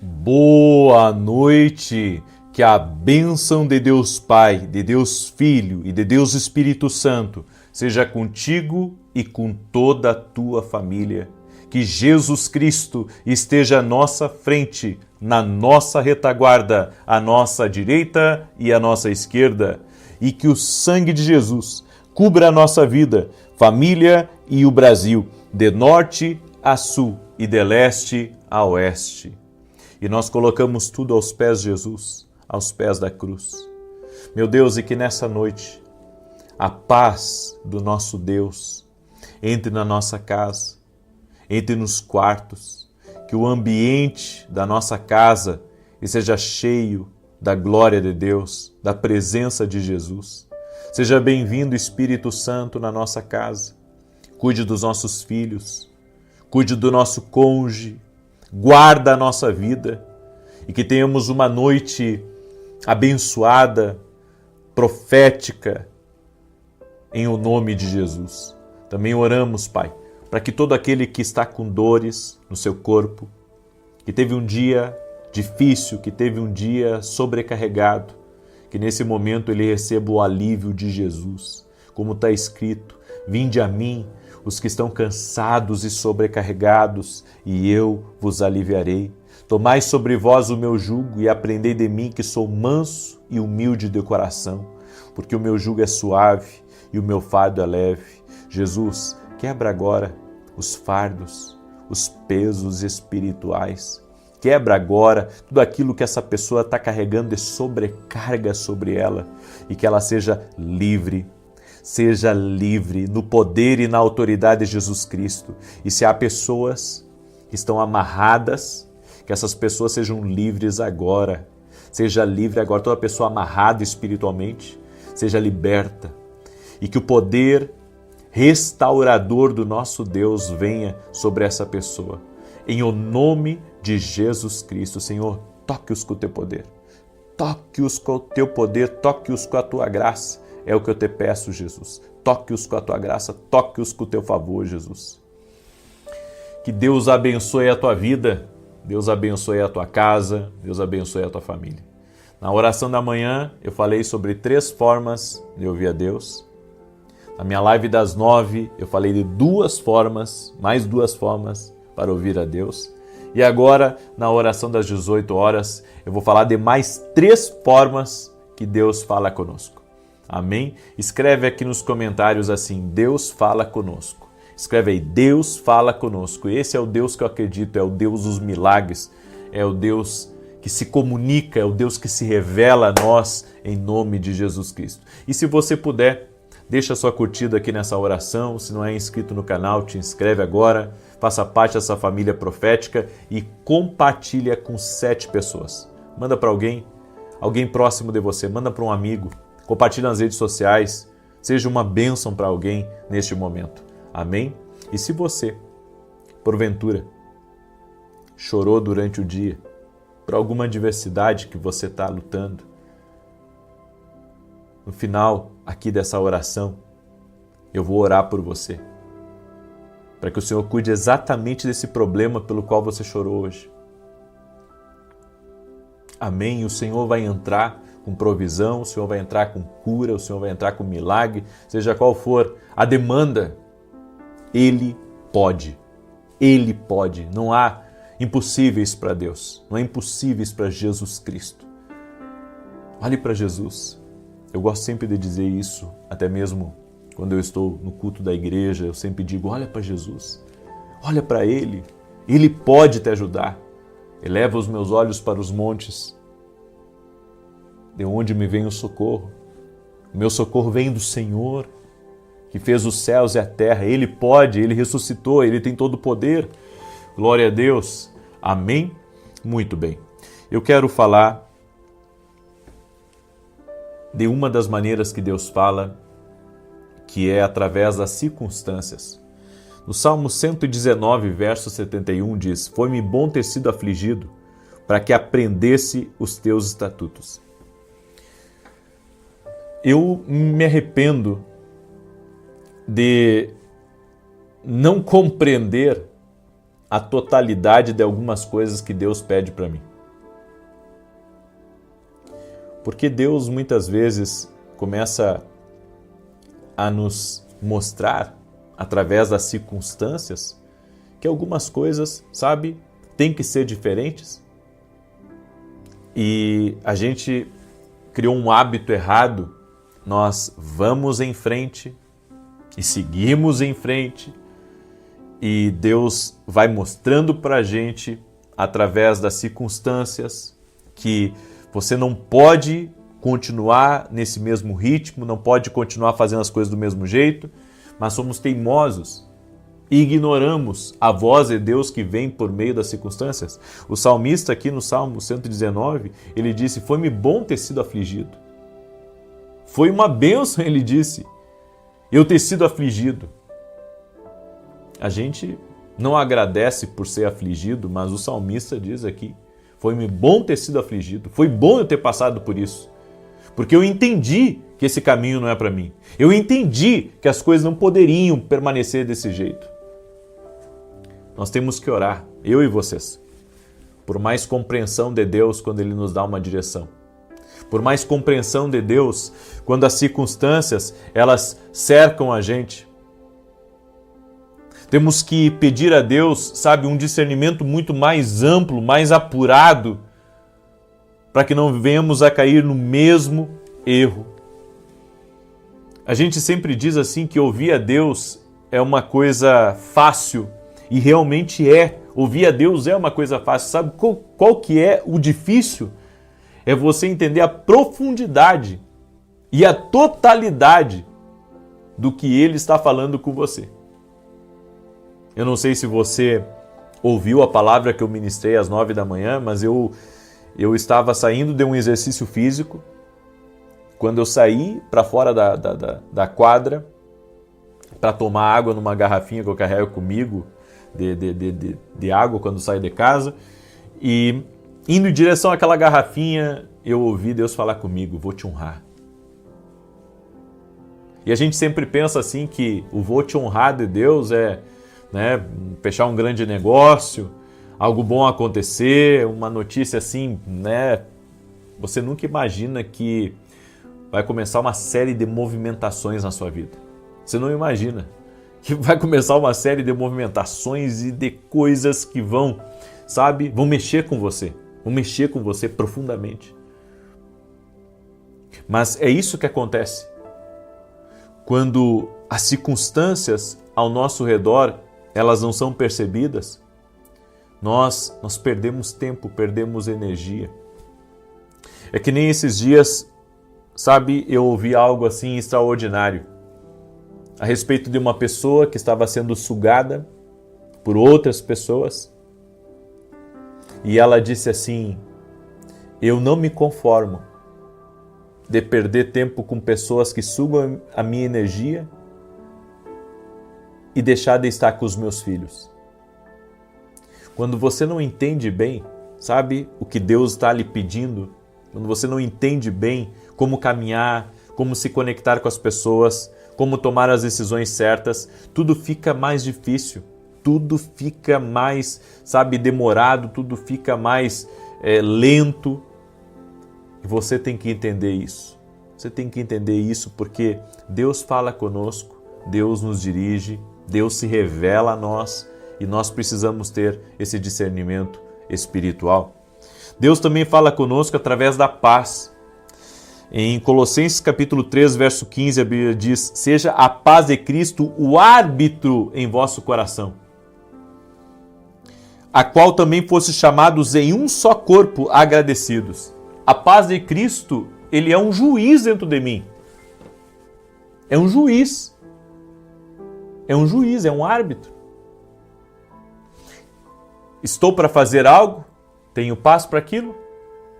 Boa noite, que a bênção de Deus Pai, de Deus Filho e de Deus Espírito Santo seja contigo e com toda a tua família. Que Jesus Cristo esteja à nossa frente, na nossa retaguarda, à nossa direita e à nossa esquerda. E que o sangue de Jesus cubra a nossa vida, família e o Brasil, de norte a sul e de leste a oeste. E nós colocamos tudo aos pés de Jesus, aos pés da cruz. Meu Deus, e que nessa noite a paz do nosso Deus entre na nossa casa, entre nos quartos, que o ambiente da nossa casa seja cheio da glória de Deus, da presença de Jesus. Seja bem-vindo, Espírito Santo, na nossa casa. Cuide dos nossos filhos, cuide do nosso cônjuge, guarda a nossa vida e que tenhamos uma noite abençoada, profética, em o nome de Jesus. Também oramos, Pai, para que todo aquele que está com dores no seu corpo, que teve um dia difícil, que teve um dia sobrecarregado, que nesse momento ele receba o alívio de Jesus. Como está escrito, vinde a mim, os que estão cansados e sobrecarregados, e eu vos aliviarei. Tomai sobre vós o meu jugo e aprendei de mim, que sou manso e humilde de coração, porque o meu jugo é suave e o meu fardo é leve. Jesus, quebra agora os fardos, os pesos espirituais. Quebra agora tudo aquilo que essa pessoa está carregando de sobrecarga sobre ela e que ela seja livre. Seja livre no poder e na autoridade de Jesus Cristo. E se há pessoas que estão amarradas, que essas pessoas sejam livres agora. Seja livre agora. Toda pessoa amarrada espiritualmente, seja liberta. E que o poder restaurador do nosso Deus venha sobre essa pessoa. Em o nome de Jesus Cristo, Senhor, toque-os com o teu poder. Toque-os com o teu poder, toque-os com a tua graça. É o que eu te peço, Jesus. Toque-os com a tua graça, toque-os com o teu favor, Jesus. Que Deus abençoe a tua vida, Deus abençoe a tua casa, Deus abençoe a tua família. Na oração da manhã, eu falei sobre 3 formas de ouvir a Deus. Na minha live das 9, eu falei de 2 formas, mais 2 formas para ouvir a Deus. E agora, na oração das 18 horas, eu vou falar de mais 3 formas que Deus fala conosco. Amém? Escreve aqui nos comentários assim, Deus fala conosco. Escreve aí, Deus fala conosco. Esse é o Deus que eu acredito, é o Deus dos milagres, é o Deus que se comunica, é o Deus que se revela a nós em nome de Jesus Cristo. E se você puder, deixa sua curtida aqui nessa oração. Se não é inscrito no canal, te inscreve agora. Faça parte dessa família profética e compartilha com 7 pessoas. Manda para alguém próximo de você, manda para um amigo. Compartilhe nas redes sociais, seja uma bênção para alguém neste momento. Amém? E se você, porventura, chorou durante o dia por alguma adversidade que você está lutando, no final aqui dessa oração, eu vou orar por você, para que o Senhor cuide exatamente desse problema pelo qual você chorou hoje. Amém? O Senhor vai entrar com provisão, o Senhor vai entrar com cura, o Senhor vai entrar com milagre, seja qual for a demanda, Ele pode. Ele pode. Não há impossíveis para Deus, não há impossíveis para Jesus Cristo. Olhe para Jesus. Eu gosto sempre de dizer isso, até mesmo quando eu estou no culto da igreja, eu sempre digo, olha para Jesus, olha para Ele, Ele pode te ajudar. Eleva os meus olhos para os montes, de onde me vem o socorro? O meu socorro vem do Senhor, que fez os céus e a terra. Ele pode, Ele ressuscitou, Ele tem todo o poder. Glória a Deus. Amém? Muito bem. Eu quero falar de uma das maneiras que Deus fala, que é através das circunstâncias. No Salmo 119, verso 71 diz, foi-me bom ter sido afligido, para que aprendesse os teus estatutos. Eu me arrependo de não compreender a totalidade de algumas coisas que Deus pede para mim. Porque Deus muitas vezes começa a nos mostrar, através das circunstâncias, que algumas coisas, sabe, tem que ser diferentes. E a gente criou um hábito errado, nós vamos em frente e seguimos em frente, e Deus vai mostrando para a gente, através das circunstâncias, que você não pode continuar nesse mesmo ritmo, não pode continuar fazendo as coisas do mesmo jeito, mas somos teimosos e ignoramos a voz de Deus que vem por meio das circunstâncias. O salmista aqui no Salmo 119, ele disse, foi-me bom ter sido afligido. Foi uma bênção, ele disse, eu ter sido afligido. A gente não agradece por ser afligido, mas o salmista diz aqui, foi-me bom ter sido afligido, foi bom eu ter passado por isso, porque eu entendi que esse caminho não é para mim. Eu entendi que as coisas não poderiam permanecer desse jeito. Nós temos que orar, eu e vocês, por mais compreensão de Deus quando Ele nos dá uma direção. Por mais compreensão de Deus quando as circunstâncias, elas cercam a gente. Temos que pedir a Deus, sabe, um discernimento muito mais amplo, mais apurado, para que não venhamos a cair no mesmo erro. A gente sempre diz assim que ouvir a Deus é uma coisa fácil, e realmente é. Ouvir a Deus é uma coisa fácil. Sabe qual que é o difícil? É você entender a profundidade e a totalidade do que Ele está falando com você. Eu não sei se você ouviu a palavra que eu ministrei às 9 da manhã, mas eu estava saindo de um exercício físico. Quando eu saí para fora da quadra para tomar água numa garrafinha que eu carrego comigo de água quando saio de casa, e indo em direção àquela garrafinha, eu ouvi Deus falar comigo, vou te honrar. E a gente sempre pensa assim que o vou te honrar de Deus é, né, fechar um grande negócio, algo bom acontecer, uma notícia assim, né? Você nunca imagina que vai começar uma série de movimentações na sua vida. Você não imagina que vai começar uma série de movimentações e de coisas que vão, sabe, vão mexer com você profundamente. Mas é isso que acontece. Quando as circunstâncias ao nosso redor, elas não são percebidas, nós perdemos tempo, perdemos energia. É que nem esses dias, sabe, eu ouvi algo assim extraordinário a respeito de uma pessoa que estava sendo sugada por outras pessoas. E ela disse assim, eu não me conformo de perder tempo com pessoas que sugam a minha energia e deixar de estar com os meus filhos. Quando você não entende bem, sabe, o que Deus está lhe pedindo, quando você não entende bem como caminhar, como se conectar com as pessoas, como tomar as decisões certas, tudo fica mais difícil, tudo fica mais, sabe, demorado, tudo fica mais lento. E você tem que entender isso. Você tem que entender isso porque Deus fala conosco, Deus nos dirige, Deus se revela a nós e nós precisamos ter esse discernimento espiritual. Deus também fala conosco através da paz. Em Colossenses capítulo 3, verso 15, a Bíblia diz, seja a paz de Cristo o árbitro em vosso coração, a qual também fosse chamados em um só corpo agradecidos. A paz de Cristo, Ele é um juiz dentro de mim. É um juiz. É um juiz, é um árbitro. Estou para fazer algo? Tenho paz para aquilo?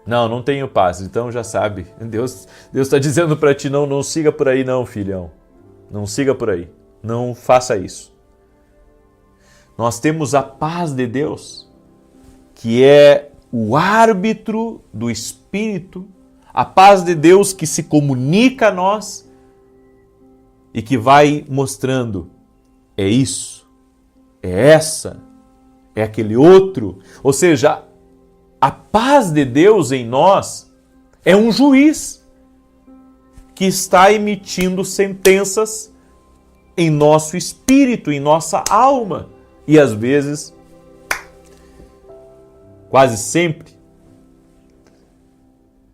Não tenho paz. Então já sabe, Deus está dizendo para ti, não siga por aí não, filhão. Não siga por aí. Não faça isso. Nós temos a paz de Deus, que é o árbitro do Espírito, a paz de Deus que se comunica a nós e que vai mostrando, é isso, é essa, é aquele outro. Ou seja, a paz de Deus em nós, É um juiz que está emitindo sentenças em nosso espírito, em nossa alma. E às vezes, quase sempre,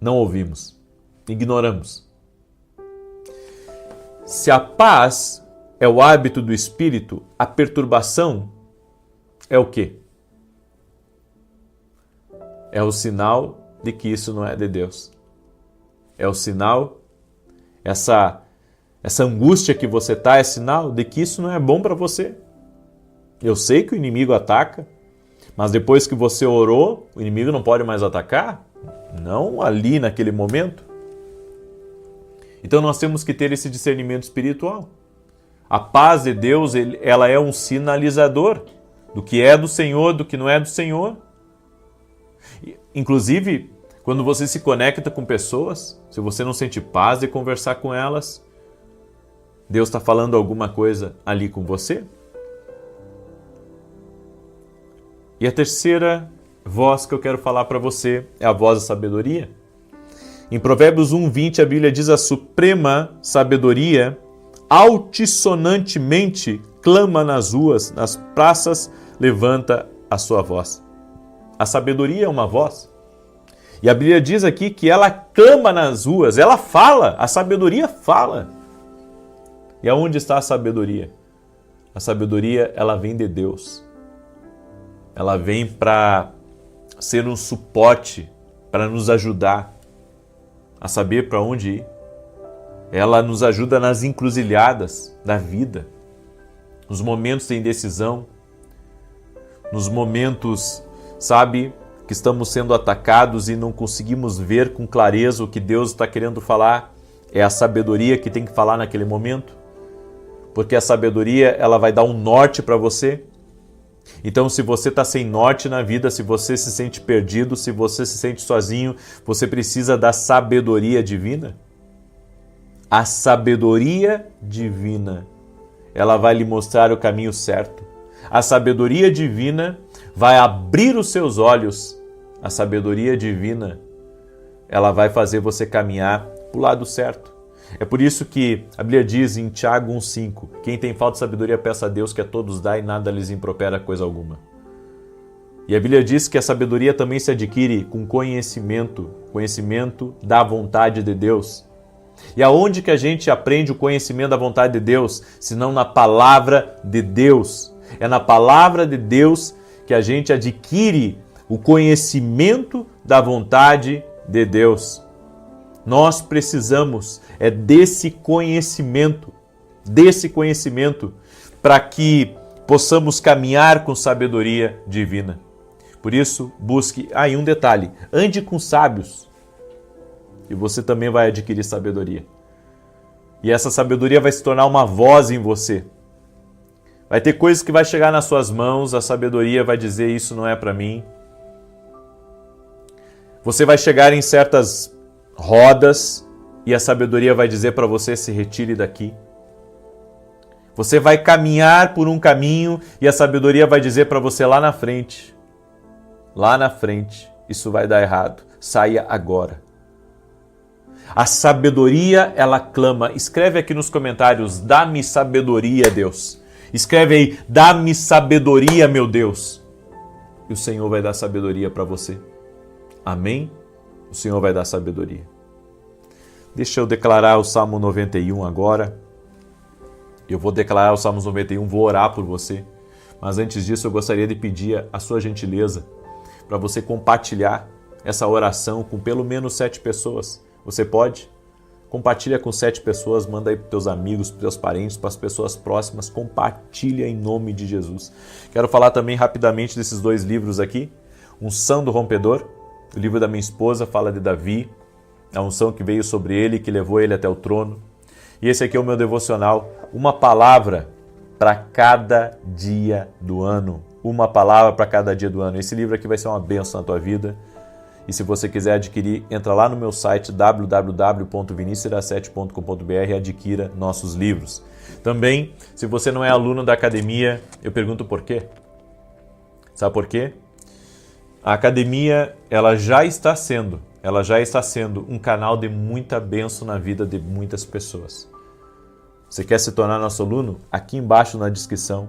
não ouvimos, ignoramos. Se a paz é o hábito do espírito, a perturbação é o quê? É o sinal de que isso não é de Deus. É o sinal, essa angústia que você está é sinal de que isso não é bom para você. Eu sei que o inimigo ataca, mas depois que você orou, o inimigo não pode mais atacar? Não ali naquele momento. Então nós temos que ter esse discernimento espiritual. A paz de Deus, ela é um sinalizador do que é do Senhor, do que não é do Senhor. Inclusive, quando você se conecta com pessoas, se você não sente paz de conversar com elas, Deus está falando alguma coisa ali com você? E a terceira voz que eu quero falar para você é a voz da sabedoria. Em Provérbios 1:20 a Bíblia diz: a suprema sabedoria altissonantemente clama nas ruas, nas praças levanta a sua voz. A sabedoria é uma voz. E a Bíblia diz aqui que ela clama nas ruas, ela fala, a sabedoria fala. E aonde está a sabedoria? A sabedoria, ela vem de Deus. Ela vem para ser um suporte, para nos ajudar a saber para onde ir. Ela nos ajuda nas encruzilhadas da vida, nos momentos de indecisão, nos momentos, sabe, que estamos sendo atacados e não conseguimos ver com clareza o que Deus está querendo falar. É a sabedoria que tem que falar naquele momento, porque a sabedoria, ela vai dar um norte para você. Então, se você está sem norte na vida, se você se sente perdido, se você se sente sozinho, você precisa da sabedoria divina. A sabedoria divina, ela vai lhe mostrar o caminho certo. A sabedoria divina vai abrir os seus olhos. A sabedoria divina, ela vai fazer você caminhar para o lado certo. É por isso que a Bíblia diz em Tiago 1:5, quem tem falta de sabedoria peça a Deus que a todos dá e nada lhes impropera coisa alguma. E a Bíblia diz que a sabedoria também se adquire com conhecimento da vontade de Deus. E aonde que a gente aprende o conhecimento da vontade de Deus, senão na palavra de Deus? É na palavra de Deus que a gente adquire o conhecimento da vontade de Deus. Nós precisamos desse conhecimento para que possamos caminhar com sabedoria divina. Por isso, busque, e um detalhe, ande com sábios e você também vai adquirir sabedoria. E essa sabedoria vai se tornar uma voz em você. Vai ter coisas que vai chegar nas suas mãos, a sabedoria vai dizer isso não é para mim. Você vai chegar em certas rodas e a sabedoria vai dizer para você se retire daqui. Você vai caminhar por um caminho e a sabedoria vai dizer para você lá na frente, isso vai dar errado, saia agora. A sabedoria, ela clama. Escreve aqui nos comentários, dá-me sabedoria, Deus. Escreve aí, dá-me sabedoria, meu Deus. E o Senhor vai dar sabedoria para você. Amém? O Senhor vai dar sabedoria. Deixa eu declarar o Salmo 91 agora. Eu vou declarar o Salmo 91, vou orar por você. Mas antes disso, eu gostaria de pedir a sua gentileza para você compartilhar essa oração com pelo menos 7 pessoas. Você pode? Compartilha com 7 pessoas, manda aí para os teus amigos, para os teus parentes, para as pessoas próximas. Compartilha em nome de Jesus. Quero falar também rapidamente desses 2 livros aqui. Unção do Rompedor. O livro da minha esposa fala de Davi, a unção que veio sobre ele, que levou ele até o trono. E esse aqui é o meu devocional, uma palavra para cada dia do ano. Uma palavra para cada dia do ano. Esse livro aqui vai ser uma bênção na tua vida. E se você quiser adquirir, entra lá no meu site www.vinicius7.com.br e adquira nossos livros. Também, se você não é aluno da academia, eu pergunto por quê? Sabe por quê? A academia, ela já está sendo ela já está sendo um canal de muita bênção na vida de muitas pessoas. Você quer se tornar nosso aluno? Aqui embaixo na descrição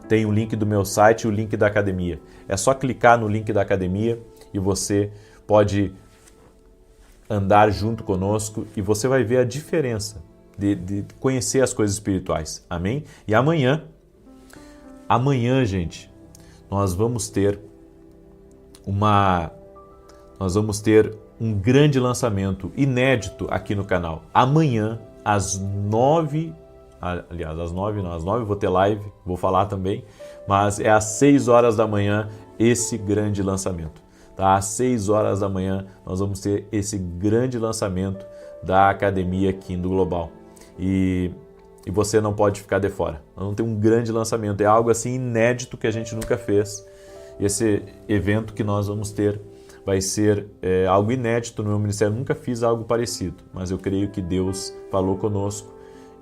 tem o link do meu site e o link da academia. É só clicar no link da academia e você pode andar junto conosco e você vai ver a diferença de conhecer as coisas espirituais. Amém? E amanhã, gente, nós vamos ter um grande lançamento inédito aqui no canal. Amanhã, às 9, aliás, às 9 eu vou ter live, vou falar também, mas é às 6 horas da manhã esse grande lançamento. Tá? Às 6 horas da manhã nós vamos ter esse grande lançamento da Academia Kindle Global. E você não pode ficar de fora. Nós vamos ter um grande lançamento, é algo assim inédito que a gente nunca fez. Esse evento que nós vamos ter vai ser algo inédito no meu ministério. Eu nunca fiz algo parecido, mas eu creio que Deus falou conosco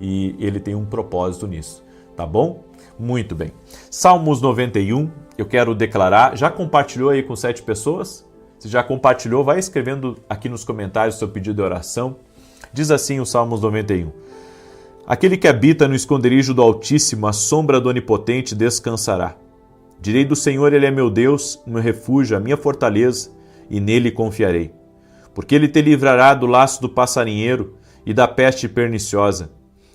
e Ele tem um propósito nisso. Tá bom? Muito bem. Salmos 91, eu quero declarar. Já compartilhou aí com 7 pessoas? Se já compartilhou, vai escrevendo aqui nos comentários o seu pedido de oração. Diz assim o Salmos 91. Aquele que habita no esconderijo do Altíssimo, a sombra do Onipotente descansará. Direi do Senhor, Ele é meu Deus, o meu refúgio, a minha fortaleza, e nele confiarei. Porque Ele te livrará do laço do passarinheiro e da peste perniciosa.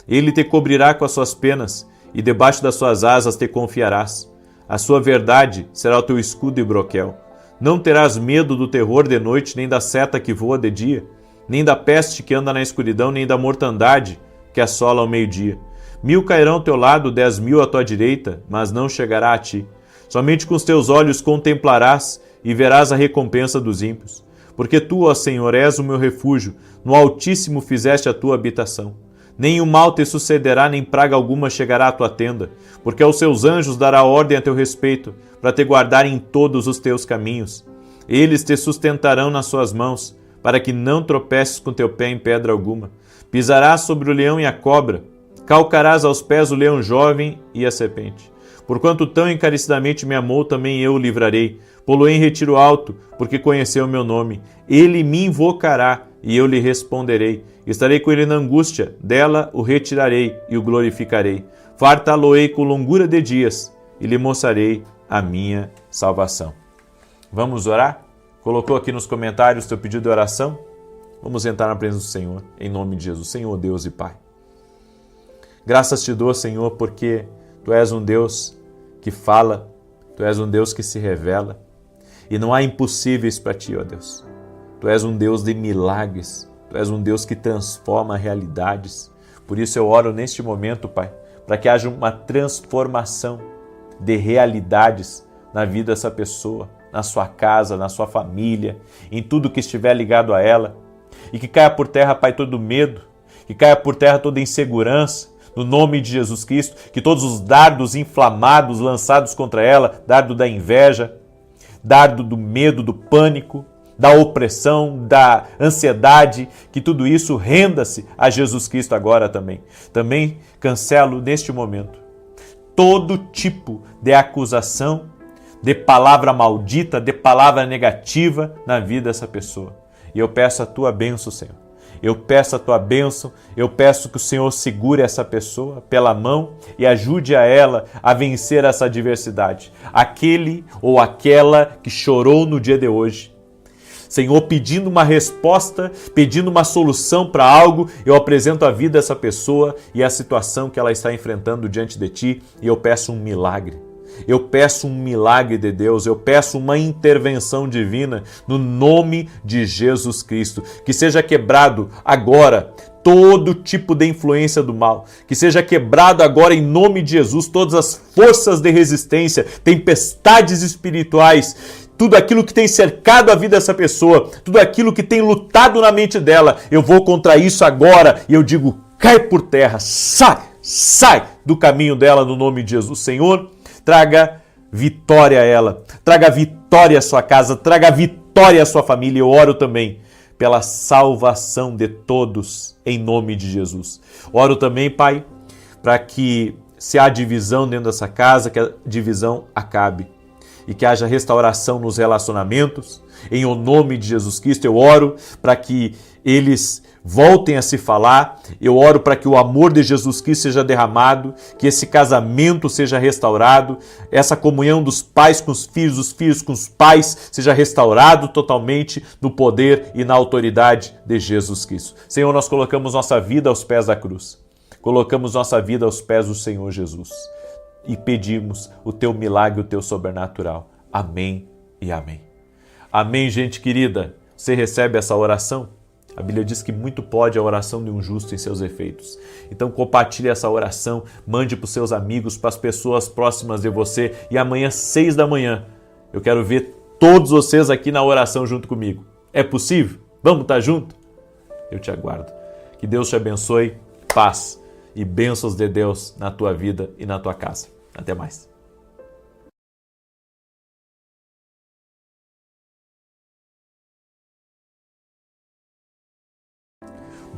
Ele te cobrirá com as suas penas, e debaixo das suas asas te confiarás. A sua verdade será o teu escudo e broquel. Não terás medo do terror de noite, nem da seta que voa de dia, nem da peste que anda na escuridão, nem da mortandade que assola ao meio-dia. 1000 cairão ao teu lado, 10.000 à tua direita, mas não chegará a ti. Somente com os teus olhos contemplarás e verás a recompensa dos ímpios. Porque tu, ó Senhor, és o meu refúgio, no Altíssimo fizeste a tua habitação. Nem o mal te sucederá, nem praga alguma chegará à tua tenda, porque aos seus anjos dará ordem a teu respeito, para te guardar em todos os teus caminhos. Eles te sustentarão nas suas mãos, para que não tropeces com teu pé em pedra alguma. Pisarás sobre o leão e a cobra, calcarás aos pés o leão jovem e a serpente. Porquanto tão encarecidamente me amou, também eu o livrarei. Pô-lo em retiro alto, porque conheceu o meu nome. Ele me invocará, e eu lhe responderei. Estarei com ele na angústia, dela o retirarei e o glorificarei. Fartá-lo-ei com longura de dias, e lhe mostrarei a minha salvação. Vamos orar? Colocou aqui nos comentários teu pedido de oração? Vamos entrar na presença do Senhor, em nome de Jesus. Senhor, Deus e Pai. Graças te dou, Senhor, porque Tu és um Deus que fala, Tu és um Deus que se revela, e não há impossíveis para Ti, ó Deus. Tu és um Deus de milagres, Tu és um Deus que transforma realidades. Por isso eu oro neste momento, Pai, para que haja uma transformação de realidades na vida dessa pessoa, na sua casa, na sua família, em tudo que estiver ligado a ela. E que caia por terra, Pai, todo medo, que caia por terra toda insegurança, no nome de Jesus Cristo, que todos os dardos inflamados lançados contra ela, dardo da inveja, dardo do medo, do pânico, da opressão, da ansiedade, que tudo isso renda-se a Jesus Cristo agora também. Também cancelo neste momento todo tipo de acusação, de palavra maldita, de palavra negativa na vida dessa pessoa. E eu peço a Tua bênção, Senhor. Eu peço a Tua bênção, eu peço que o Senhor segure essa pessoa pela mão e ajude a ela a vencer essa adversidade. Aquele ou aquela que chorou no dia de hoje, Senhor, pedindo uma resposta, pedindo uma solução para algo, eu apresento a vida dessa pessoa e a situação que ela está enfrentando diante de Ti e eu peço um milagre. Eu peço um milagre de Deus, eu peço uma intervenção divina no nome de Jesus Cristo. Que seja quebrado agora todo tipo de influência do mal. Que seja quebrado agora em nome de Jesus todas as forças de resistência, tempestades espirituais, tudo aquilo que tem cercado a vida dessa pessoa, tudo aquilo que tem lutado na mente dela. Eu vou contra isso agora e eu digo, cai por terra, sai do caminho dela no nome de Jesus. Senhor, traga vitória a ela, traga vitória à sua casa, traga vitória à sua família. Eu oro também pela salvação de todos, em nome de Jesus. Oro também, Pai, para que se há divisão dentro dessa casa, que a divisão acabe e que haja restauração nos relacionamentos, Em o nome de Jesus Cristo, eu oro para que eles voltem a se falar, eu oro para que o amor de Jesus Cristo seja derramado, que esse casamento seja restaurado, essa comunhão dos pais com os filhos, dos filhos com os pais, seja restaurado totalmente no poder e na autoridade de Jesus Cristo. Senhor, nós colocamos nossa vida aos pés da cruz, colocamos nossa vida aos pés do Senhor Jesus e pedimos o teu milagre, o teu sobrenatural. Amém e amém. Amém, gente querida. Você recebe essa oração? A Bíblia diz que muito pode a oração de um justo em seus efeitos. Então compartilhe essa oração, mande para os seus amigos, para as pessoas próximas de você. E amanhã, 6 da manhã, eu quero ver todos vocês aqui na oração junto comigo. É possível? Vamos estar junto? Eu te aguardo. Que Deus te abençoe, paz e bênçãos de Deus na tua vida e na tua casa. Até mais.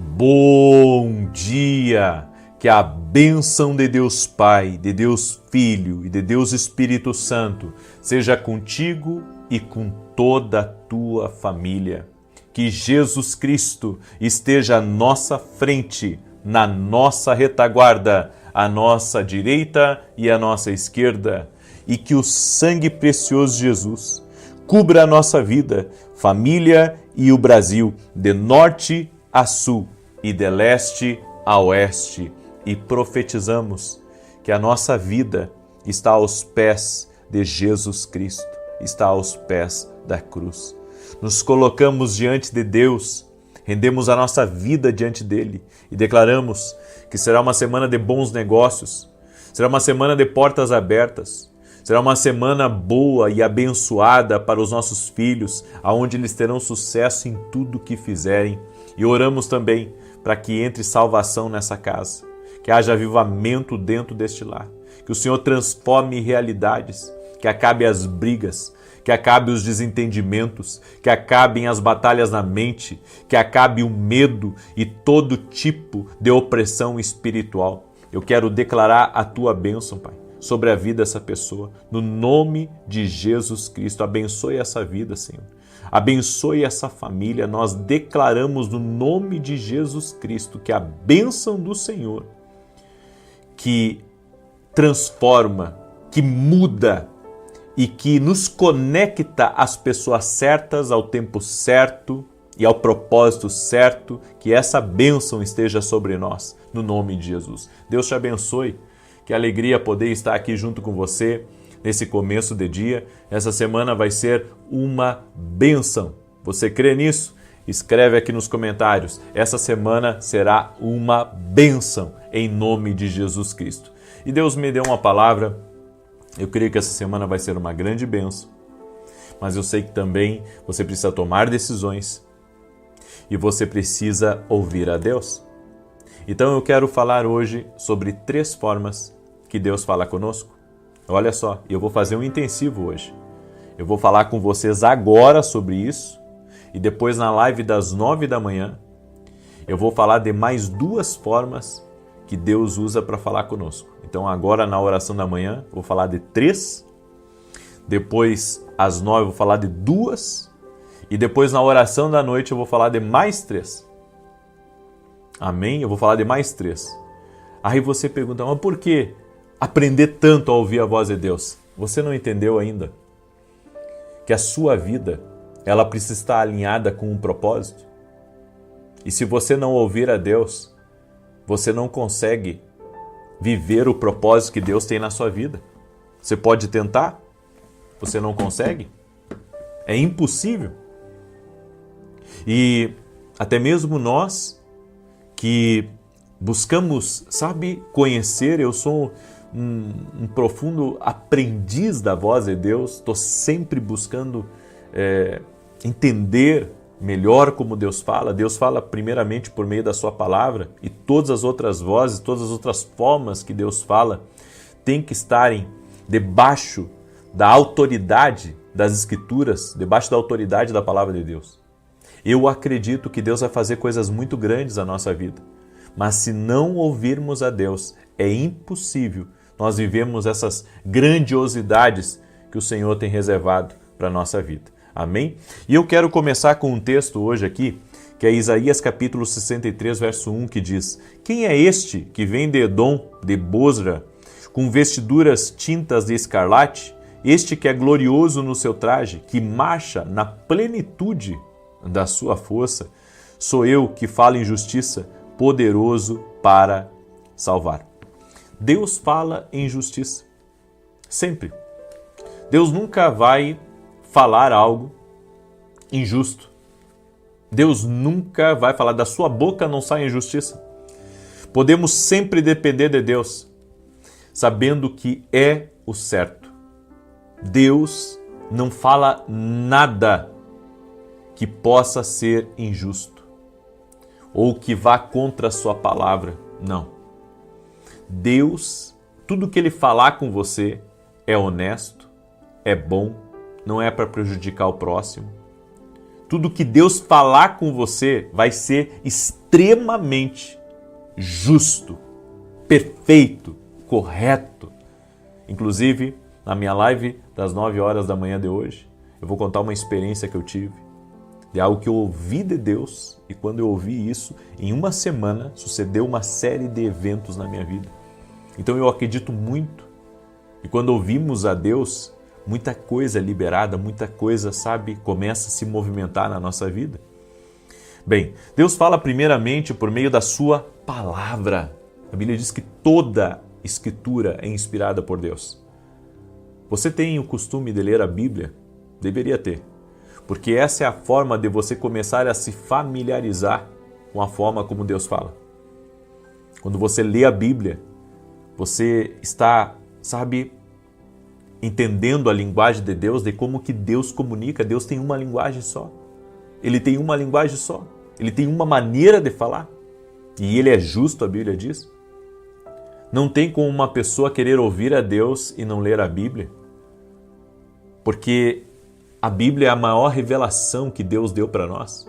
Bom dia! Que a bênção de Deus Pai, de Deus Filho e de Deus Espírito Santo seja contigo e com toda a tua família. Que Jesus Cristo esteja à nossa frente, na nossa retaguarda, à nossa direita e à nossa esquerda. E que o sangue precioso de Jesus cubra a nossa vida, família e o Brasil, de norte a sul e de leste a oeste, e profetizamos que a nossa vida está aos pés de Jesus Cristo, está aos pés da cruz. Nos colocamos diante de Deus, rendemos a nossa vida diante dele e declaramos que será uma semana de bons negócios, será uma semana de portas abertas, será uma semana boa e abençoada para os nossos filhos, aonde eles terão sucesso em tudo que fizerem. E oramos também para que entre salvação nessa casa, que haja avivamento dentro deste lar, que o Senhor transforme realidades, que acabe as brigas, que acabe os desentendimentos, que acabem as batalhas na mente, que acabe o medo e todo tipo de opressão espiritual. Eu quero declarar a tua bênção, Pai, sobre a vida dessa pessoa, no nome de Jesus Cristo. Abençoe essa vida, Senhor. Abençoe essa família. Nós declaramos no nome de Jesus Cristo que a bênção do Senhor, que transforma, que muda e que nos conecta às pessoas certas, ao tempo certo e ao propósito certo, que essa bênção esteja sobre nós, no nome de Jesus. Deus te abençoe. Que alegria poder estar aqui junto com você nesse começo de dia. Essa semana vai ser uma bênção. Você crê nisso? Escreve aqui nos comentários. Essa semana será uma bênção em nome de Jesus Cristo. E Deus me deu uma palavra. Eu creio que essa semana vai ser uma grande bênção. Mas eu sei que também você precisa tomar decisões e você precisa ouvir a Deus. Então eu quero falar hoje sobre 3 formas que Deus fala conosco. Olha só, eu vou fazer um intensivo hoje. Eu vou falar com vocês agora sobre isso e depois na live das 9 da manhã eu vou falar de mais 2 formas que Deus usa para falar conosco. Então agora na oração da manhã eu vou falar de 3, depois às 9 eu vou falar de 2 e depois na oração da noite eu vou falar de mais 3. Amém? Eu vou falar de mais 3. Aí você pergunta, mas por que aprender tanto a ouvir a voz de Deus? Você não entendeu ainda que a sua vida, ela precisa estar alinhada com um propósito? E se você não ouvir a Deus, você não consegue viver o propósito que Deus tem na sua vida. Você pode tentar, você não consegue. É impossível. E até mesmo nós que buscamos, conhecer, eu sou um profundo aprendiz da voz de Deus, estou sempre buscando entender melhor como Deus fala. Deus fala primeiramente por meio da sua palavra e todas as outras vozes, todas as outras formas que Deus fala têm que estarem debaixo da autoridade das Escrituras, debaixo da autoridade da palavra de Deus. Eu acredito que Deus vai fazer coisas muito grandes na nossa vida, mas se não ouvirmos a Deus, é impossível nós vivemos essas grandiosidades que o Senhor tem reservado para a nossa vida. Amém? E eu quero começar com um texto hoje aqui, que é Isaías capítulo 63, verso 1, que diz: Quem é este que vem de Edom, de Bosra, com vestiduras tintas de escarlate? Este que é glorioso no seu traje, que marcha na plenitude da sua força. Sou eu que falo em justiça, poderoso para salvar. Deus fala em justiça. Sempre. Deus nunca vai falar algo injusto. Deus nunca vai falar, da sua boca não sai injustiça. Podemos sempre depender de Deus, sabendo que é o certo. Deus não fala nada que possa ser injusto ou que vá contra a sua palavra. Não. Deus, tudo que Ele falar com você é honesto, é bom, não é para prejudicar o próximo. Tudo que Deus falar com você vai ser extremamente justo, perfeito, correto. Inclusive, na minha live das 9 horas da manhã de hoje, eu vou contar uma experiência que eu tive, de algo que eu ouvi de Deus, e quando eu ouvi isso, em uma semana sucedeu uma série de eventos na minha vida. Então eu acredito muito, e quando ouvimos a Deus, muita coisa é liberada, muita coisa, começa a se movimentar na nossa vida. Bem, Deus fala primeiramente por meio da sua palavra. A Bíblia diz que toda escritura é inspirada por Deus. Você tem o costume de ler a Bíblia? Deveria ter. Porque essa é a forma de você começar a se familiarizar com a forma como Deus fala. Quando você lê a Bíblia, você está, entendendo a linguagem de Deus, de como que Deus comunica. Deus tem uma linguagem só. Ele tem uma linguagem só. Ele tem uma maneira de falar. E Ele é justo, a Bíblia diz. Não tem como uma pessoa querer ouvir a Deus e não ler a Bíblia. Porque a Bíblia é a maior revelação que Deus deu para nós.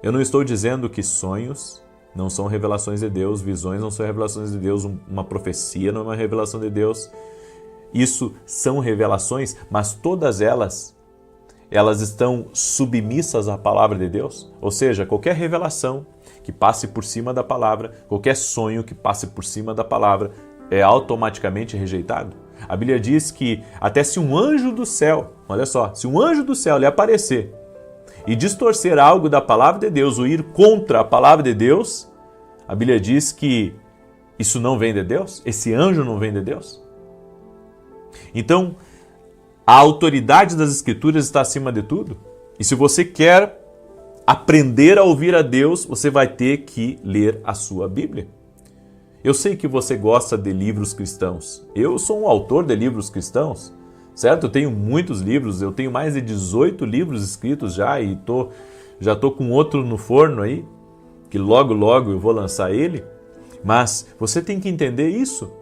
Eu não estou dizendo que sonhos não são revelações de Deus, visões não são revelações de Deus, uma profecia não é uma revelação de Deus. Isso são revelações, mas todas elas estão submissas à palavra de Deus. Ou seja, qualquer revelação que passe por cima da palavra, qualquer sonho que passe por cima da palavra é automaticamente rejeitado. A Bíblia diz que até se um anjo do céu, olha só, se um anjo do céu lhe aparecer e distorcer algo da palavra de Deus ou ir contra a palavra de Deus, a Bíblia diz que isso não vem de Deus, esse anjo não vem de Deus. Então, a autoridade das Escrituras está acima de tudo. E se você quer aprender a ouvir a Deus, você vai ter que ler a sua Bíblia. Eu sei que você gosta de livros cristãos. Eu sou um autor de livros cristãos, certo? Eu tenho muitos livros, eu tenho mais de 18 livros escritos já e já estou com outro no forno aí, que logo eu vou lançar ele. Mas você tem que entender isso,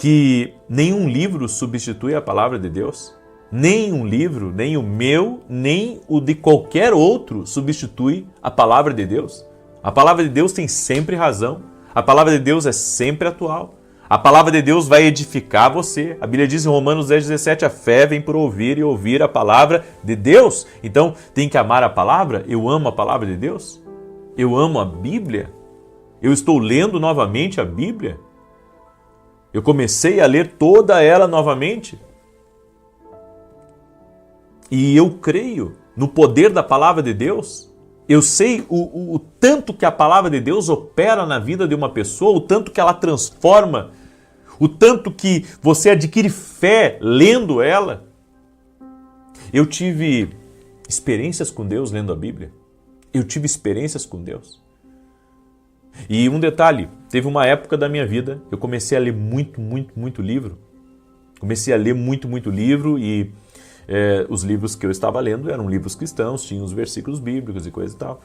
que nenhum livro substitui a palavra de Deus. Nenhum livro, nem o meu, nem o de qualquer outro substitui a palavra de Deus. A palavra de Deus tem sempre razão. A palavra de Deus é sempre atual. A palavra de Deus vai edificar você. A Bíblia diz em Romanos 10:17, a fé vem por ouvir e ouvir a palavra de Deus. Então, tem que amar a palavra? Eu amo a palavra de Deus? Eu amo a Bíblia? Eu estou lendo novamente a Bíblia? Eu comecei a ler toda ela novamente? E eu creio no poder da palavra de Deus? Eu sei o tanto que a palavra de Deus opera na vida de uma pessoa, o tanto que ela transforma, o tanto que você adquire fé lendo ela. Eu tive experiências com Deus lendo a Bíblia. Eu tive experiências com Deus. E um detalhe, teve uma época da minha vida, eu comecei a ler muito livro. Comecei a ler muito livro e os livros que eu estava lendo eram livros cristãos, tinham os versículos bíblicos e coisa e tal.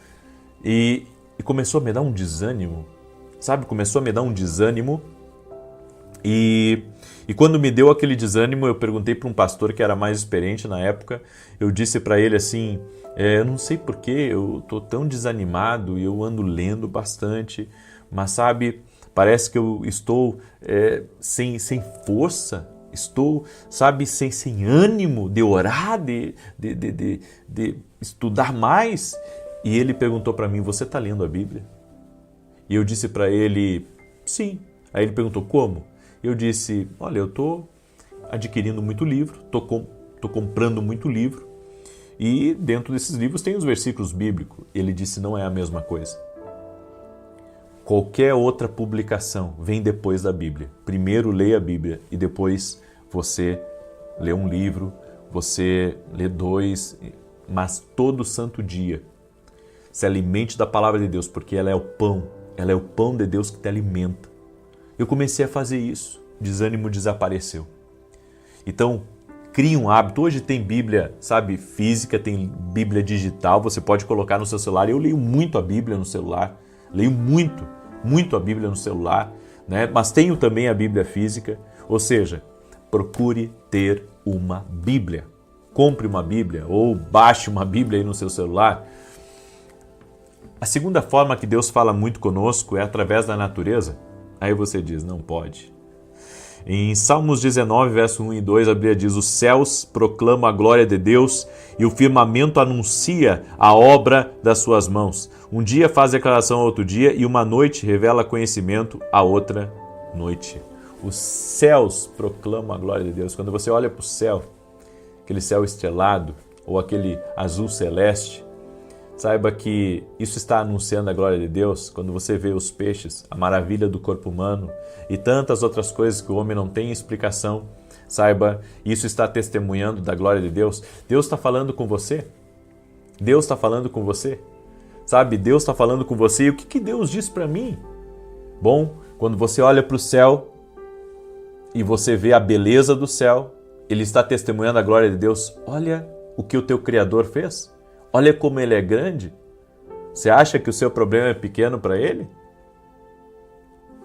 E começou a me dar um desânimo, Começou a me dar um desânimo. E quando me deu aquele desânimo, eu perguntei para um pastor que era mais experiente na época. Eu disse para ele assim, eu não sei porquê, eu estou tão desanimado e eu ando lendo bastante, mas parece que eu estou sem força. Estou, sabe, sem ânimo de orar, de estudar mais. E ele perguntou para mim, você está lendo a Bíblia? E eu disse para ele, sim. Aí ele perguntou, como? Eu disse, olha, eu estou adquirindo muito livro, estou comprando muito livro, e dentro desses livros tem os versículos bíblicos. Ele disse, não é a mesma coisa. Qualquer outra publicação vem depois da Bíblia. Primeiro leia a Bíblia e depois você lê um livro, você lê 2, mas todo santo dia se alimente da palavra de Deus, porque ela é o pão de Deus que te alimenta. Eu comecei a fazer isso, desânimo desapareceu. Então, crie um hábito. Hoje tem Bíblia, sabe, física, tem Bíblia digital, você pode colocar no seu celular. Eu leio muito a Bíblia no celular, leio muito a Bíblia no celular, né? Mas tenho também a Bíblia física, ou seja, procure ter uma Bíblia. Compre uma Bíblia ou baixe uma Bíblia aí no seu celular. A segunda forma que Deus fala muito conosco é através da natureza. Aí você diz, não pode. Em Salmos 19, verso 1 e 2, a Bíblia diz, os céus proclamam a glória de Deus e o firmamento anuncia a obra das suas mãos. Um dia faz declaração a outro dia e uma noite revela conhecimento a outra noite. Os céus proclamam a glória de Deus. Quando você olha para o céu, aquele céu estrelado ou aquele azul celeste, saiba que isso está anunciando a glória de Deus. Quando você vê os peixes, a maravilha do corpo humano e tantas outras coisas que o homem não tem explicação, saiba, isso está testemunhando da glória de Deus. Deus está falando com você. Deus está falando com você. Sabe, Deus está falando com você. E o que Deus diz para mim? Bom, quando você olha para o céu e você vê a beleza do céu, ele está testemunhando a glória de Deus. Olha o que o teu Criador fez. Olha como ele é grande. Você acha que o seu problema é pequeno para ele?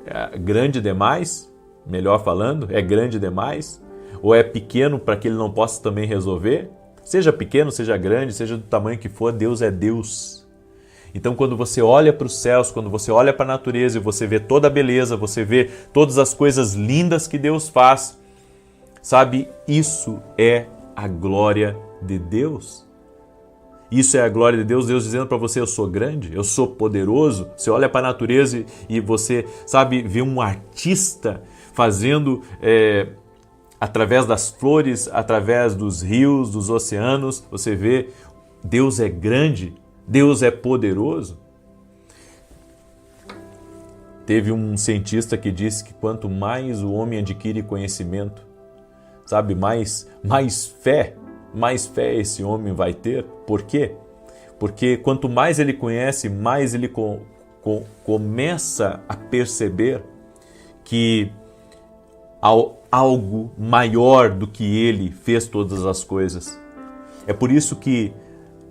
É grande demais? Melhor falando, é grande demais? Ou é pequeno para que ele não possa também resolver? Seja pequeno, seja grande, seja do tamanho que for, Deus é Deus. Então, quando você olha para os céus, quando você olha para a natureza e você vê toda a beleza, você vê todas as coisas lindas que Deus faz, sabe, isso é a glória de Deus. Isso é a glória de Deus, Deus dizendo para você, eu sou grande, eu sou poderoso. Você olha para a natureza e você, sabe, vê um artista fazendo, através das flores, através dos rios, dos oceanos, você vê, Deus é grande, Deus é poderoso. Teve um cientista que disse que quanto mais o homem adquire conhecimento, sabe, mais fé esse homem vai ter. Por quê? Porque quanto mais ele conhece, mais ele começa a perceber que algo maior do que ele fez todas as coisas. É por isso que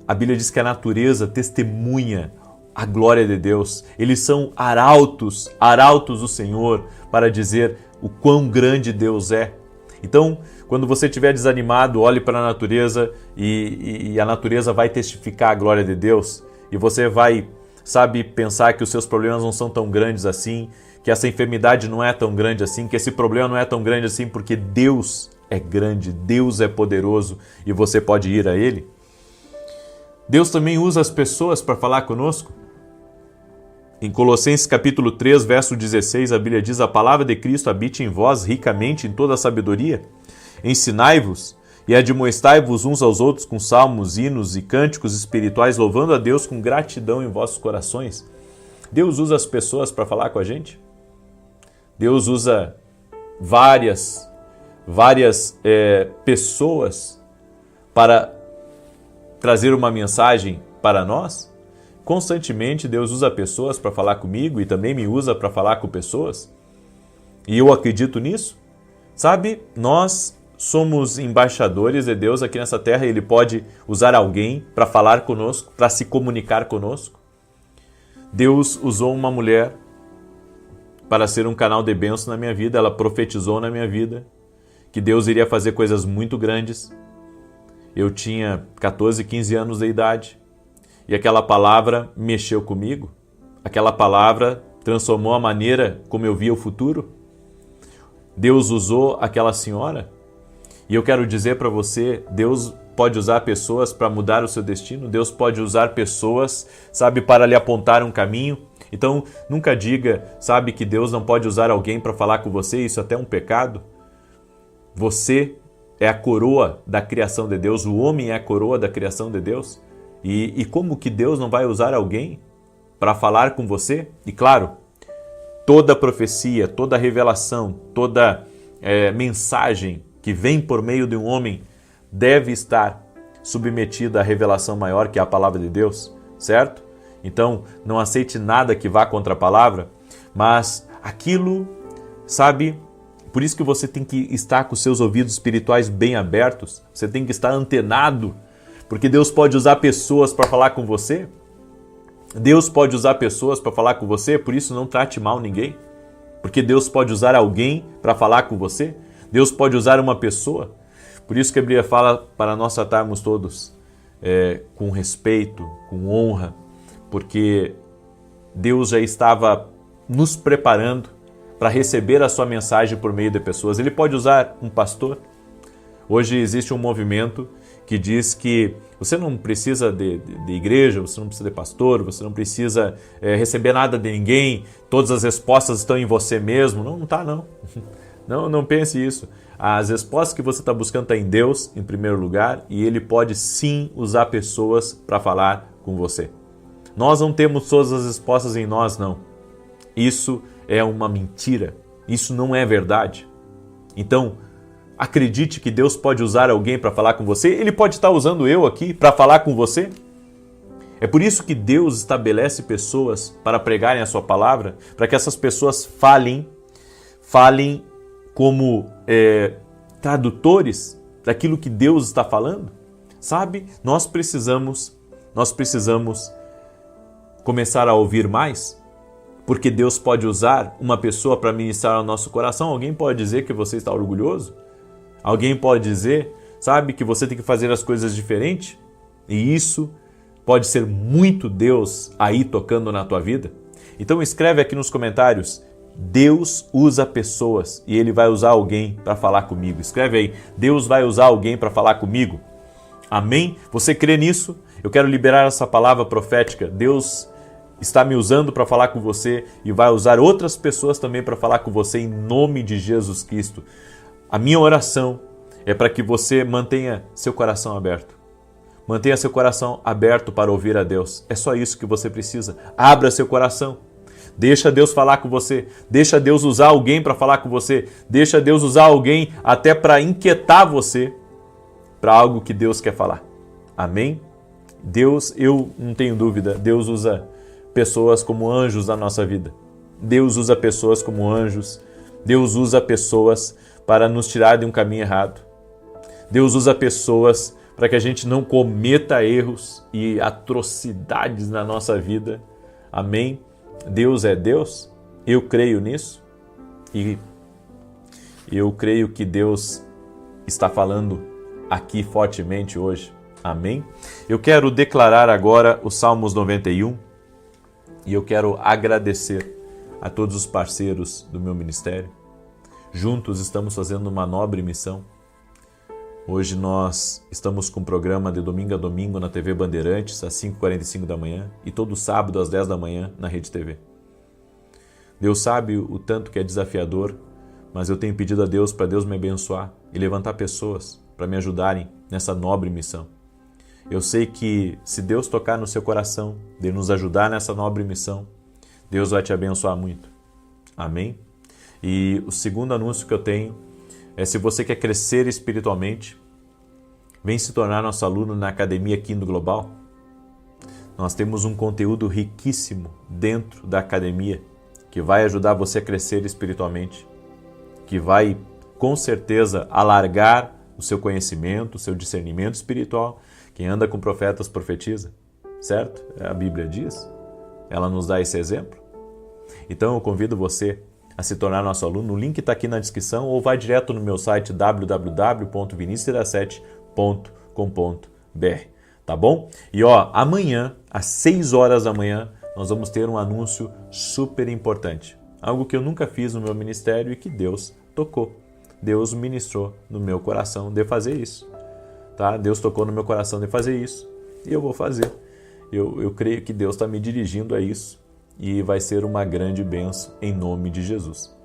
a Bíblia diz que a natureza testemunha a glória de Deus. Eles são arautos do Senhor para dizer o quão grande Deus é. Então, quando você estiver desanimado, olhe para a natureza e a natureza vai testificar a glória de Deus. E você vai, sabe, pensar que os seus problemas não são tão grandes assim, que essa enfermidade não é tão grande assim, que esse problema não é tão grande assim, porque Deus é grande, Deus é poderoso e você pode ir a Ele. Deus também usa as pessoas para falar conosco. Em Colossenses capítulo 3, verso 16, a Bíblia diz, a palavra de Cristo habite em vós ricamente em toda a sabedoria. Ensinai-vos e admoestai-vos uns aos outros com salmos, hinos e cânticos espirituais, louvando a Deus com gratidão em vossos corações. Deus usa as pessoas para falar com a gente. Deus usa várias pessoas para trazer uma mensagem para nós. Constantemente Deus usa pessoas para falar comigo e também me usa para falar com pessoas. E eu acredito nisso. Sabe, nós somos embaixadores de Deus aqui nessa terra e Ele pode usar alguém para falar conosco, para se comunicar conosco. Deus usou uma mulher para ser um canal de bênção na minha vida. Ela profetizou na minha vida que Deus iria fazer coisas muito grandes. Eu tinha 14, 15 anos de idade. E aquela palavra mexeu comigo. Aquela palavra transformou a maneira como eu via o futuro. Deus usou aquela senhora? E eu quero dizer para você, Deus pode usar pessoas para mudar o seu destino, Deus pode usar pessoas, sabe, para lhe apontar um caminho. Então, nunca diga, sabe, que Deus não pode usar alguém para falar com você, isso até é um pecado. Você é a coroa da criação de Deus, o homem é a coroa da criação de Deus. E como que Deus não vai usar alguém para falar com você? E claro, toda profecia, toda revelação, toda mensagem que vem por meio de um homem deve estar submetida à revelação maior, que é a palavra de Deus, certo? Então, não aceite nada que vá contra a palavra, mas aquilo, sabe, por isso que você tem que estar com seus ouvidos espirituais bem abertos, você tem que estar antenado, porque Deus pode usar pessoas para falar com você. Deus pode usar pessoas para falar com você, por isso não trate mal ninguém, porque Deus pode usar alguém para falar com você. Deus pode usar uma pessoa. Por isso que a Bíblia fala para nós tratarmos todos com respeito, com honra, porque Deus já estava nos preparando para receber a sua mensagem por meio de pessoas. Ele pode usar um pastor. Hoje existe um movimento que diz que você não precisa de igreja, você não precisa de pastor, você não precisa receber nada de ninguém, todas as respostas estão em você mesmo. Não está não. Não pense isso. As respostas que você está buscando estão em Deus, em primeiro lugar, e Ele pode sim usar pessoas para falar com você. Nós não temos todas as respostas em nós, não. Isso é uma mentira. Isso não é verdade. Então, acredite que Deus pode usar alguém para falar com você. Ele pode estar usando eu aqui para falar com você. É por isso que Deus estabelece pessoas para pregarem a sua palavra, para que essas pessoas falem como tradutores daquilo que Deus está falando. Sabe, nós precisamos começar a ouvir mais, porque Deus pode usar uma pessoa para ministrar ao nosso coração. Alguém pode dizer que você está orgulhoso? Alguém pode dizer, sabe, que você tem que fazer as coisas diferente? E isso pode ser muito Deus aí tocando na tua vida. Então escreve aqui nos comentários: Deus usa pessoas e Ele vai usar alguém para falar comigo. Escreve aí: Deus vai usar alguém para falar comigo. Amém? Você crê nisso? Eu quero liberar essa palavra profética. Deus está me usando para falar com você e vai usar outras pessoas também para falar com você em nome de Jesus Cristo. A minha oração é para que você mantenha seu coração aberto. Mantenha seu coração aberto para ouvir a Deus. É só isso que você precisa. Abra seu coração. Deixa Deus falar com você. Deixa Deus usar alguém para falar com você. Deixa Deus usar alguém até para inquietar você para algo que Deus quer falar. Amém? Deus, eu não tenho dúvida, Deus usa pessoas como anjos na nossa vida. Deus usa pessoas como anjos. Deus usa pessoas para nos tirar de um caminho errado. Deus usa pessoas para que a gente não cometa erros e atrocidades na nossa vida. Amém? Deus é Deus. Eu creio nisso. E eu creio que Deus está falando aqui fortemente hoje. Amém? Eu quero declarar agora o Salmos 91 e eu quero agradecer a todos os parceiros do meu ministério. Juntos estamos fazendo uma nobre missão. Hoje nós estamos com um programa de domingo a domingo na TV Bandeirantes, às 5h45 da manhã, e todo sábado às 10 da manhã na Rede TV. Deus sabe o tanto que é desafiador, mas eu tenho pedido a Deus para Deus me abençoar e levantar pessoas para me ajudarem nessa nobre missão. Eu sei que se Deus tocar no seu coração de nos ajudar nessa nobre missão, Deus vai te abençoar muito. Amém? E o segundo anúncio que eu tenho é: se você quer crescer espiritualmente, vem se tornar nosso aluno na Academia Kindle Global. Nós temos um conteúdo riquíssimo dentro da academia que vai ajudar você a crescer espiritualmente, que vai com certeza alargar o seu conhecimento, o seu discernimento espiritual. Quem anda com profetas profetiza, certo? A Bíblia diz, ela nos dá esse exemplo. Então eu convido você a se tornar nosso aluno. O link está aqui na descrição ou vai direto no meu site www.vinicius17.com.br, tá bom? E amanhã, às 6 horas da manhã, nós vamos ter um anúncio super importante. Algo que eu nunca fiz no meu ministério e que Deus tocou. Deus ministrou no meu coração de fazer isso. Tá? Deus tocou no meu coração de fazer isso. E eu vou fazer. Eu creio que Deus está me dirigindo a isso. E vai ser uma grande bênção em nome de Jesus.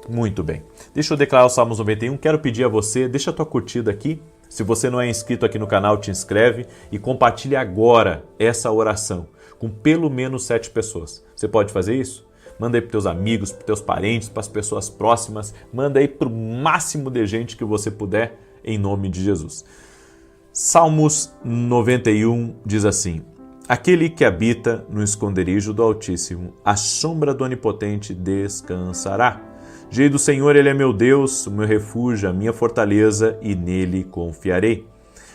Muito bem. Deixa eu declarar o Salmos 91. Quero pedir a você, deixa a tua curtida aqui. Se você não é inscrito aqui no canal, te inscreve e compartilhe agora essa oração com pelo menos 7 pessoas. Você pode fazer isso? Manda aí para teus amigos, para teus parentes, para as pessoas próximas. Manda aí para o máximo de gente que você puder, em nome de Jesus. Salmos 91 diz assim: aquele que habita no esconderijo do Altíssimo, à sombra do Onipotente descansará. Direi do Senhor, Ele é meu Deus, o meu refúgio, a minha fortaleza, e nele confiarei.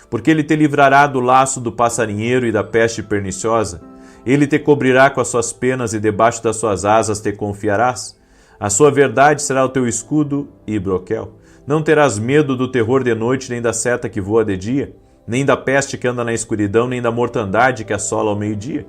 Porque Ele te livrará do laço do passarinheiro e da peste perniciosa. Ele te cobrirá com as suas penas e debaixo das suas asas te confiarás. A sua verdade será o teu escudo e broquel. Não terás medo do terror de noite, nem da seta que voa de dia, nem da peste que anda na escuridão, nem da mortandade que assola ao meio-dia.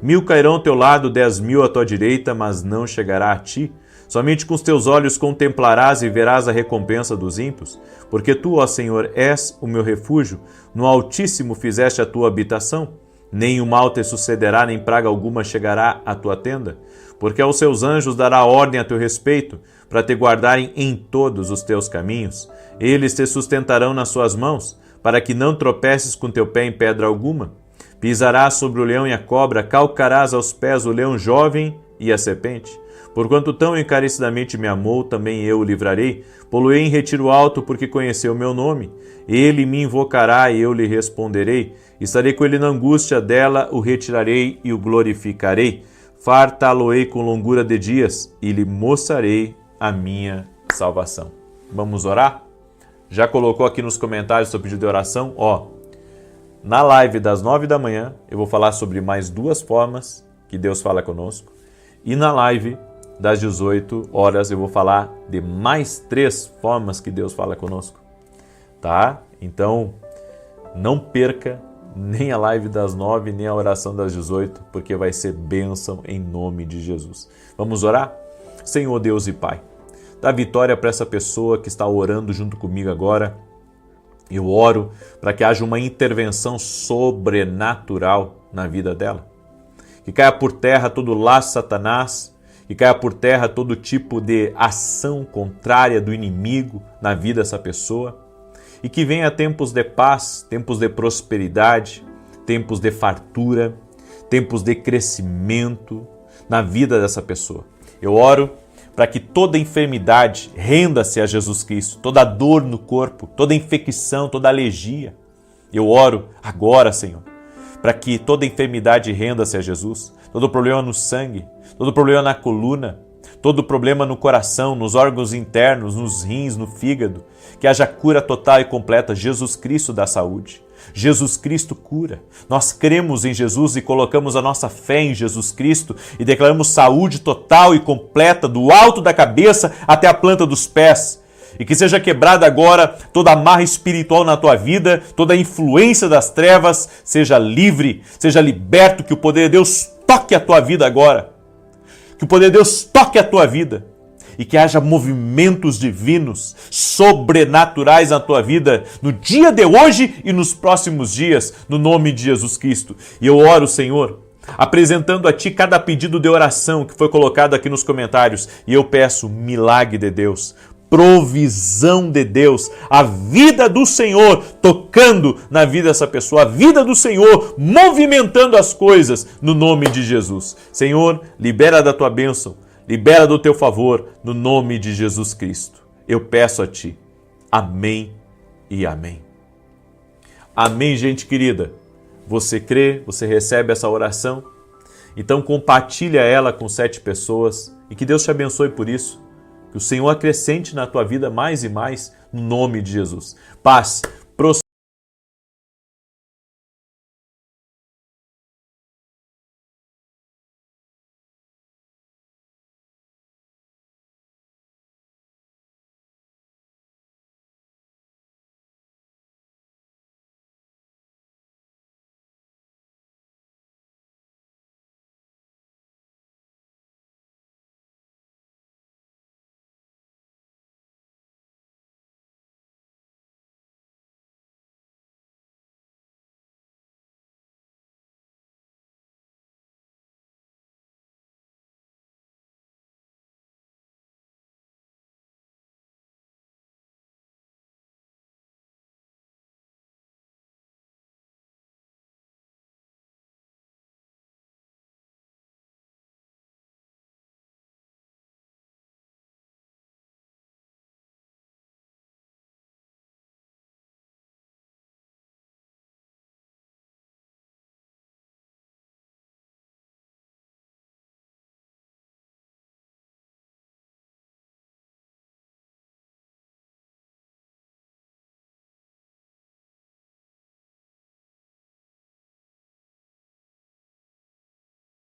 1000 cairão ao teu lado, 10.000 à tua direita, mas não chegará a ti. Somente com os teus olhos contemplarás e verás a recompensa dos ímpios. Porque tu, ó Senhor, és o meu refúgio, no Altíssimo fizeste a tua habitação. Nem o mal te sucederá, nem praga alguma chegará à tua tenda. Porque aos seus anjos dará ordem a teu respeito, para te guardarem em todos os teus caminhos. Eles te sustentarão nas suas mãos, para que não tropeces com teu pé em pedra alguma. Pisarás sobre o leão e a cobra, calcarás aos pés o leão jovem e a serpente. Porquanto tão encarecidamente me amou, também eu o livrarei. Poloei em retiro alto, porque conheceu o meu nome. Ele me invocará e eu lhe responderei. Estarei com ele na angústia dela, o retirarei e o glorificarei. Fartá-lo-ei com longura de dias e lhe mostrarei a minha salvação. Vamos orar? Já colocou aqui nos comentários seu pedido de oração? Na live das 9 da manhã, eu vou falar sobre mais 2 formas que Deus fala conosco. E na live das 18 horas eu vou falar de mais 3 formas que Deus fala conosco. Tá? Então, não perca nem a live das 9, nem a oração das 18, porque vai ser bênção em nome de Jesus. Vamos orar? Senhor Deus e Pai, dá vitória para essa pessoa que está orando junto comigo agora. Eu oro para que haja uma intervenção sobrenatural na vida dela. Que caia por terra todo laço de Satanás, que caia por terra todo tipo de ação contrária do inimigo na vida dessa pessoa, e que venha tempos de paz, tempos de prosperidade, tempos de fartura, tempos de crescimento na vida dessa pessoa. Eu oro para que toda enfermidade renda-se a Jesus Cristo, toda dor no corpo, toda infecção, toda alergia. Eu oro agora, Senhor, para que toda enfermidade renda-se a Jesus, todo problema no sangue, todo problema na coluna, todo problema no coração, nos órgãos internos, nos rins, no fígado, que haja cura total e completa. Jesus Cristo dá saúde. Jesus Cristo cura. Nós cremos em Jesus e colocamos a nossa fé em Jesus Cristo e declaramos saúde total e completa do alto da cabeça até a planta dos pés. E que seja quebrada agora toda amarra espiritual na tua vida, toda a influência das trevas, seja livre, seja liberto, que o poder de Deus toque a tua vida agora. Que o poder de Deus toque a tua vida. E que haja movimentos divinos, sobrenaturais na tua vida, no dia de hoje e nos próximos dias, no nome de Jesus Cristo. E eu oro, Senhor, apresentando a Ti cada pedido de oração que foi colocado aqui nos comentários. E eu peço milagre de Deus, provisão de Deus, a vida do Senhor tocando na vida dessa pessoa, a vida do Senhor movimentando as coisas, no nome de Jesus. Senhor, libera da Tua bênção, libera do Teu favor, no nome de Jesus Cristo. Eu peço a Ti. Amém e amém. Amém, gente querida. Você crê, você recebe essa oração? Então compartilha ela com 7 pessoas e que Deus te abençoe por isso. Que o Senhor acrescente na tua vida mais e mais, no nome de Jesus. Paz,